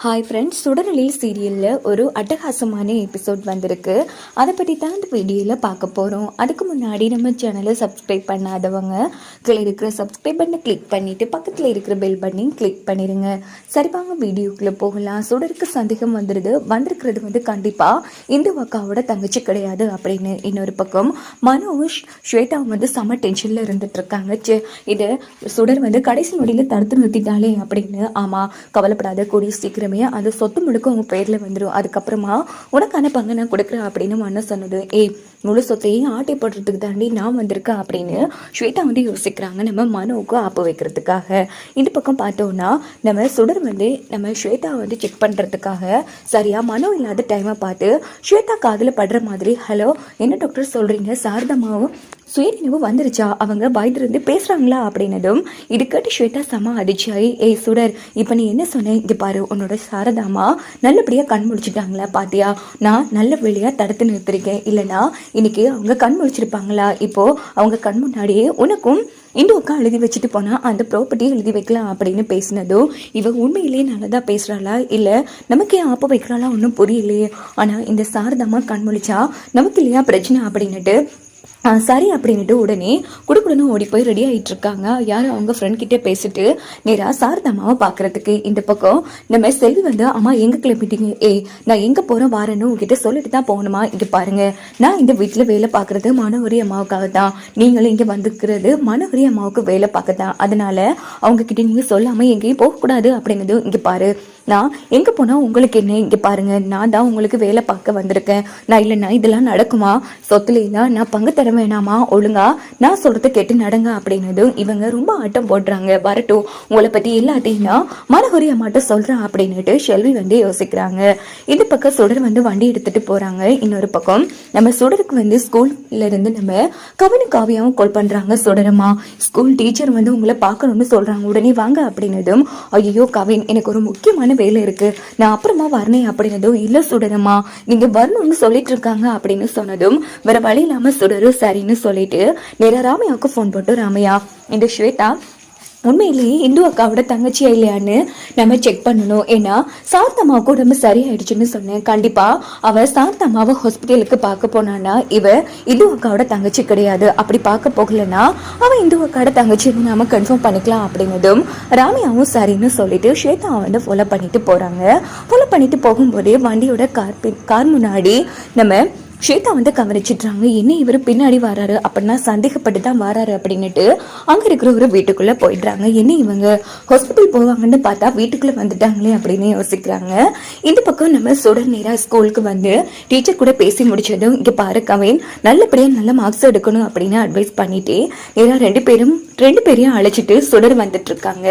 Hi friends, சுடரொளி சீரியலில் ஒரு அட்டகாசமான எபிசோட் வந்திருக்கு. அதை பற்றி தான் இந்த வீடியோவில் பார்க்க போகிறோம். அதுக்கு முன்னாடி நம்ம சேனலை சப்ஸ்கிரைப் பண்ணாதவங்க கீழே இருக்கிற சப்ஸ்கிரைப் பண்ணை கிளிக் பண்ணிவிட்டு பக்கத்தில் இருக்கிற பெல் பட்டனையும் கிளிக் பண்ணிடுங்க. சரிப்பாங்க, வீடியோக்குள்ளே போகலாம். சுடருக்கு சந்தேகம் வந்திருக்கிறது கண்டிப்பாக இந்த அக்காவோட தங்கச்சி கிடையாது அப்படின்னு. இன்னொரு பக்கம் மனோஜ் ஸ்வேதா செம்ம டென்ஷனில் இருந்துகிட்ருக்காங்க. இது சுடர் கடைசி நொடியில் தடுத்து நிறுத்திட்டாலே அப்படின்னு. ஆமாம், கவலைப்படாத, கூடிய சீக்கிரமே அது சொத்து முழுக்க உங்க பேர்ல வந்துடும். அதுக்கப்புறமா உனக்கான பங்கு நான் கொடுக்குறேன் அப்படின்னு மன்ன சொன்னது. முழு சொத்தையும் ஆட்டை போடுறதுக்கு தாண்டி நான் வந்திருக்கேன் அப்படின்னு ஸ்வேதா யோசிக்கிறாங்க, நம்ம மனுவுக்கு ஆப்பு வைக்கிறதுக்காக. இந்த பக்கம் பார்த்தோம்னா நம்ம சுடர் நம்ம ஸ்வேதா செக் பண்றதுக்காக சரியா மனு இல்லாத டைமை பார்த்து ஸ்வேதா காதில் படுற மாதிரி, ஹலோ என்ன டாக்டர் சொல்றீங்க, சாரதாமாவும் சுயநினைவு வந்துருச்சா, அவங்க வாய்திருந்து பேசுறாங்களா அப்படின்னதும் இது கேட்டு ஸ்வேதா செம அதிர்ச்சியாயி, சுடர் இப்போ நீ என்ன சொன்ன, இங்கே பாரு உன்னோட சாரதாமா நல்லபடியாக கண் முழிச்சிட்டாங்களா பாத்தியா, நான் நல்ல வழியாக தடுத்து நிறுத்திருக்கேன், இல்லைனா இன்னைக்கு அவங்க கண் முழிச்சிருப்பாங்களா, இப்போ அவங்க கண் முன்னாடியே உனக்கும் இந்த அக்கா எழுதி வச்சுட்டு போனா அந்த ப்ராப்பர்ட்டியை எழுதி வைக்கலாம் அப்படின்னு பேசினதும் இவ உண்மையிலேயே நல்லதா பேசுறாளா இல்லை நமக்கே ஆப்ப வைக்கிறாளா ஒன்றும் புரியலையே. ஆனால் இந்த சாரதாமா கண் முழிச்சா நமக்கு இல்லையா பிரச்சனை அப்படின்னுட்டு சரி அப்படின்ட்டு உடனே குடுக்குடனும் ஓடி போய் ரெடி ஆகிட்டு இருக்காங்க. யாரும் அவங்க ஃப்ரெண்ட் கிட்டே பேசிட்டு நேராக சாரதாமாவை பார்க்கறதுக்கு. இந்த பக்கம் நம்ம செல்வி அம்மா எங்கே கிளம்பிட்டீங்க, நான் எங்கே போகிறேன் வாரேன்னு உங்ககிட்ட சொல்லிட்டு தான் போகணுமா, இங்கே பாருங்க நான் இந்த வீட்டில் வேலை பார்க்குறது மனோகரி அம்மாவுக்காக தான், நீங்களும் இங்கே வந்துக்கிறது மனோகரி அம்மாவுக்கு வேலை பார்க்க தான், அதனால அவங்க கிட்ட நீங்கள் சொல்லாமல் எங்கேயும் போகக்கூடாது அப்படிங்கிறது. இங்கே பாரு, நான் எங்கே போனால் உங்களுக்கு என்ன, இங்கே பாருங்க நான் தான் உங்களுக்கு வேலை பார்க்க வந்திருக்கேன், நான் இல்லைன்னா இதெல்லாம் நடக்குமா, சொத்துலாம் நான் பங்கு தர வேணாமா, ஒழுங்கா நான் சொல்றத கேட்டு நடங்க அப்படின்னதும் இவங்க ரொம்ப ஆட்டம் போடுறாங்க. வரட்டும், உங்களை பத்தி எல்லாத்தையும் மனோகரி அம்மாட்ட சொல்றேன் அப்படின்னுட்டு செல்வி யோசிக்கிறாங்க. இந்த பக்கம் சுடர் வண்டி எடுத்துட்டு போறாங்க. இன்னொரு பக்கம் நம்ம சுடருக்கு ஸ்கூல்ல இருந்து நம்ம கவினு காவியாவும் கால் பண்றாங்க. சுடரம்மா, ஸ்கூல் டீச்சர் உங்களை பார்க்கணும்னு சொல்றாங்க, உடனே வாங்க அப்படின்னதும், ஐயோ கவின் எனக்கு ஒரு முக்கியமான வேலை இருக்கு, நான் அப்புறமா வரனேன் அப்படின்னதும், இல்ல சுடரம்மா நீங்க வரணும்னு சொல்லிட்டு இருக்காங்க அப்படின்னு சொன்னதும் வேற வழி இல்லாம சுடரு சரின்னு சொல்லிட்டு நேரா ராமையாவுக்கு ஃபோன் போட்டு, ராமையா இந்த ஸ்வேதா உண்மையிலேயே இந்து அக்காவோட தங்கச்சியா இல்லையான்னு நம்ம செக் பண்ணணும், ஏன்னா சாந்தம்மாவுக்கு உடம்பு சரியாயிடுச்சுன்னு சொன்னேன், கண்டிப்பா அவ சாந்தம்மாவை ஹாஸ்பிட்டலுக்கு பார்க்க போனான்னா இவ இந்து அக்காவோட தங்கச்சி கிடையாது, அப்படி பார்க்க போகலன்னா அவ இந்து அக்காவோட தங்கச்சின்னு நாம கன்ஃபார்ம் பண்ணிக்கலாம் அப்படின்னதும் ராமையாவும் சரின்னு சொல்லிட்டு ஸ்வேதாவை ஃபாலோ பண்ணிட்டு போறாங்க. ஃபாலோ பண்ணிட்டு போகும்போதே வண்டியோட கார் முன்னாடி நம்ம ஸ்வேதா கவனிச்சிட்றாங்க, என்ன இவர் பின்னாடி வராரு அப்படின்னா சந்தேகப்பட்டு தான் வராரு அப்படின்னுட்டு அங்க இருக்கிற ஒரு வீட்டுக்குள்ள போயிடுறாங்க. என்ன இவங்க ஹாஸ்பிட்டல் போவாங்கன்னு பார்த்தா வீட்டுக்குள்ள வந்துட்டாங்களே அப்படின்னு யோசிக்கிறாங்க. இந்த பக்கம் நம்ம சுடர் நேரா ஸ்கூலுக்கு டீச்சர் கூட பேசி முடிச்சதும், இங்க பாரு கவின் நல்லபடியா நல்ல மார்க்ஸ் எடுக்கணும் அப்படின்னு அட்வைஸ் பண்ணிட்டு நேரா ரெண்டு பேரையும் அழைச்சிட்டு சுடர் வந்துட்டு இருக்காங்க.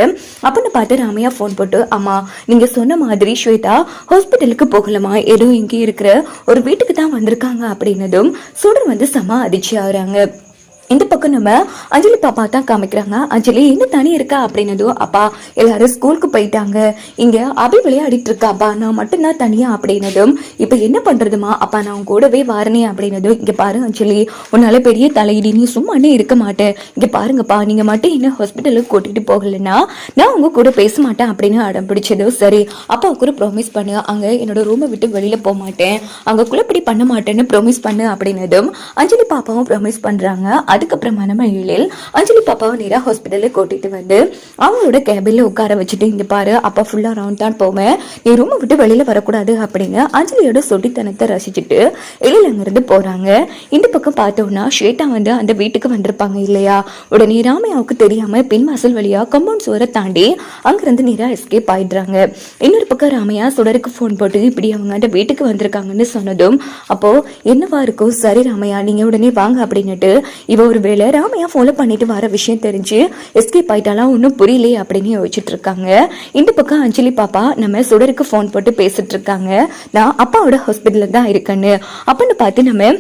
அப்படின்னு பார்த்து ராமையா போன் போட்டு, அம்மா நீங்க சொன்ன மாதிரி ஸ்வேதா ஹாஸ்பிட்டலுக்கு போகலாமா, ஏதோ இங்கே இருக்கிற ஒரு வீட்டுக்கு தான் வந்திருக்காங்க அப்படின்னதும் சுடர் செம அதிர்ச்சி ஆகுறாங்க. இந்த பக்கம் நம்ம அஞ்சலி பாப்பா தான் காமிக்கிறாங்க. அஞ்சலி என்ன தனி இருக்கா அப்படின்னதும், அப்பா எல்லாரும் ஸ்கூலுக்கு போயிட்டாங்க, இங்க அபி விளையாடிட்டு இருக்காப்பா, நான் மட்டும்தான் தனியா அப்படின்னதும், இப்ப என்ன பண்றதுமா, அப்பா நான் கூடவே வாரனே அப்படின்னதும், இங்க பாரு அஞ்சலி உன்னால பெரிய தலையிடி, நீ சும்மானே இருக்க மாட்டேன், இங்க பாருங்கப்பா நீங்க மட்டும் என்ன ஹாஸ்பிட்டலுக்கு கூட்டிட்டு போகலன்னா நான் உங்க கூட பேச மாட்டேன் அப்படின்னு அடம் பிடிச்சதும், சரி அப்பாவுக்கு ஒரு ப்ராமிஸ் பண்ணு, அங்க என்னோட ரூமை விட்டு வெளியில போக மாட்டேன், அங்க குழப்படி பண்ண மாட்டேன்னு ப்ராமிஸ் பண்ணு அப்படின்னதும் அஞ்சலி பாப்பாவும் ப்ராமிஸ் பண்றாங்க. அதுக்கப்புறமா நம்ம இழில் அஞ்சலி பாப்பாவை நேரா ஹாஸ்பிட்டலுக்கு கூட்டிட்டு அவங்களோட கேபின்ல உட்கார வச்சுட்டு, இங்க பாரு அப்பா ஃபுல்லா ரவுண்ட் தான் போவேன், நீ ரூமை விட்டு வெளியில வரக்கூடாது அப்படின்னு அஞ்சலியோட சொட்டித்தனத்தை ரசிச்சுட்டு எழில் அங்கிருந்து போறாங்க. இந்த பக்கம் பார்த்தோம்னா ஸ்வேதா அந்த வீட்டுக்கு வந்திருப்பாங்க இல்லையா, உடனே ராமையாவுக்கு தெரியாம பின்வாசல் வழியா கம்பவுண்ட் சுவரை தாண்டி அங்கிருந்து நேரா எஸ்கேப் ஆயிடுறாங்க. இன்னொரு பக்கம் ராமையா சுடருக்கு போன் போட்டு இப்படி அவங்க அந்த வீட்டுக்கு வந்திருக்காங்கன்னு சொன்னதும், அப்போ என்னவா இருக்கும், சரி ராமையா நீங்க உடனே வாங்க அப்படின்னுட்டு இவ ஒரு வேளை ராமையா ஃபாலோ பண்ணிட்டு வர விஷயம் தெரிஞ்சு எஸ்கேப் ஆயிட்டாலாம் ஒன்றும் புரியலையே அப்படின்னு யோசிச்சுட்டு இருக்காங்க. இந்த பக்கம் அஞ்சலி பாப்பா நம்ம சுடருக்கு ஃபோன் போட்டு பேசிட்டு இருக்காங்க, நான் அப்பாவோட ஹாஸ்பிட்டல்ல தான் இருக்கேன்னு. அப்படின்னு பார்த்து நம்ம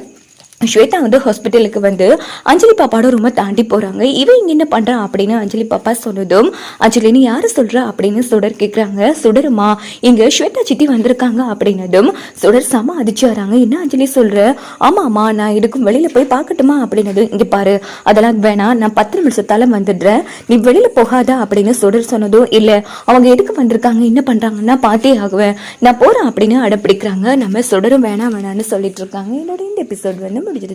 ஸ்வேதா வந்து ஹாஸ்பிட்டலுக்கு வந்து அஞ்சலி பாப்பாவோட ரூமை தாண்டி போறாங்க. இவன் இங்க என்ன பண்றான் அப்படின்னு அஞ்சலி பாப்பா சொன்னதும், அஞ்சலி நீ யாரு சொல்ற அப்படின்னு சுடர் கேக்குறாங்க. சுடருமா இங்க ஸ்வேதா சித்தி வந்திருக்காங்க அப்படின்னதும் சுடர் செம அதிர்ச்சி வராங்க. என்ன அஞ்சலி சொல்ற? ஆமாமா நான் இதுக்கும் வெளியில போய் பார்க்கட்டுமா அப்படின்னது. இங்க பாரு அதெல்லாம் வேணாம், நான் 10 நிமிஷத்தால வந்துடுறேன், நீ வெளியில போகாத அப்படின்னு சுடர் சொன்னதும், இல்ல அவங்க எதுக்கு வந்திருக்காங்க என்ன பண்றாங்கன்னா பார்த்தே ஆகுவேன், நான் போறேன் அப்படின்னு அடப்பிடிக்கிறாங்க. நம்ம சுடரும் வேணாம் வேணான்னு சொல்லிட்டு இருக்காங்க. என்னோட இந்த எபிசோட் வந்து முடிஞ்சிருது.